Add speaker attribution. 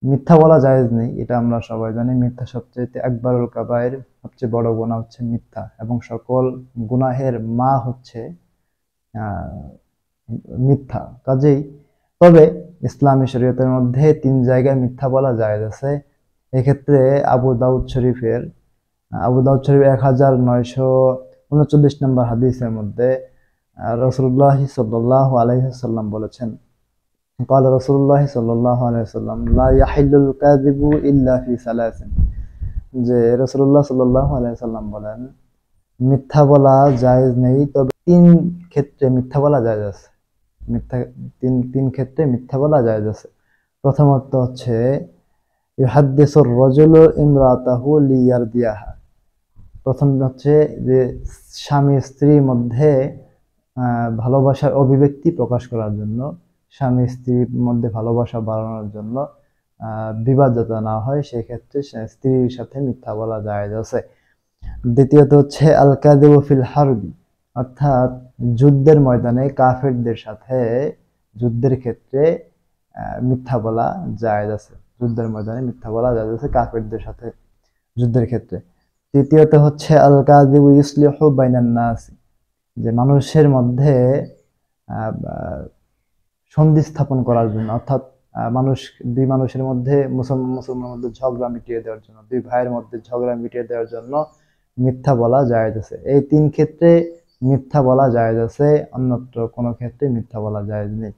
Speaker 1: মিথ্যা বলা জায়েজ নেই, এটা আমরা সবাই জানি। মিথ্যা সবচেয়ে আকবারুল কাবায়ের, সবচেয়ে বড় গুনাহ হচ্ছে মিথ্যা, এবং সকল গুনাহের মা হচ্ছে আহ, মিথ্যা। কাজেই তবে ইসলামী শরীয়তের মধ্যে 3 জায়গায় মিথ্যা বলা জায়েজ আছে। এক্ষেত্রে আবু দাউদ শরীফের 1939 নম্বর হাদিসের মধ্যে রাসূলুল্লাহ সাল্লাল্লাহু আলাইহি ওয়াসাল্লাম বলেছেন, قال رسول الله صلى الله عليه وسلم لا يحل الكاذب إلا في ثلاث। যে রাসূলুল্লাহ সাল্লাল্লাহু আলাইহি ওয়াসাল্লাম বলেন, মিথ্যা বলা জায়েজ নেই, তবে 3 ক্ষেত্রে মিথ্যা বলা জায়েজ আছে। মিথ্যা তিন তিন ক্ষেত্রে মিথ্যা বলা জায়েজ আছে। প্রথমত হচ্ছে ইউহাদ্দিসুর রাজুলু ইমরাতাহু লিয়ারদিয়াহা। প্রথম হচ্ছে যে স্বামী স্ত্রীর মধ্যে ভালোবাসার অভিব্যক্তি প্রকাশ করার জন্য, স্বামী স্ত্রীর মধ্যে ভালোবাসা বাড়ানোর জন্য বিবাদ যাতে না হয়, সেই ক্ষেত্রে স্ত্রীর সাথে মিথ্যা বলা জায়েজ আছে। দ্বিতীয়ত হচ্ছে আল কাযিবু ফিল হারবি, অর্থাৎ যুদ্ধের ময়দানে কাফেরদের সাথে, যুদ্ধের ক্ষেত্রে মিথ্যা বলা জায়েজ আছে। যুদ্ধের ময়দানে মিথ্যা বলা জায়েজ আছে কাফেরদের সাথে, যুদ্ধের ক্ষেত্রে। তৃতীয়ত হচ্ছে আল কাযিবু ইউসলিহু বাইনান নাস, যে মানুষের মধ্যে সন্ধি স্থাপন করার জন্য, অর্থাৎ দুই মানুষের মধ্যে, মুসলমানের মধ্যে ঝগড়া মিটিয়ে দেওয়ার জন্য, দুই ভাইয়ের মধ্যে ঝগড়া মিটিয়ে দেওয়ার জন্য মিথ্যা বলা জায়েজ আছে। এই 3 ক্ষেত্রে মিথ্যা বলা জায়েজ আছে, অন্যত্র কোনো ক্ষেত্রে মিথ্যা বলা জায়েজ নেই।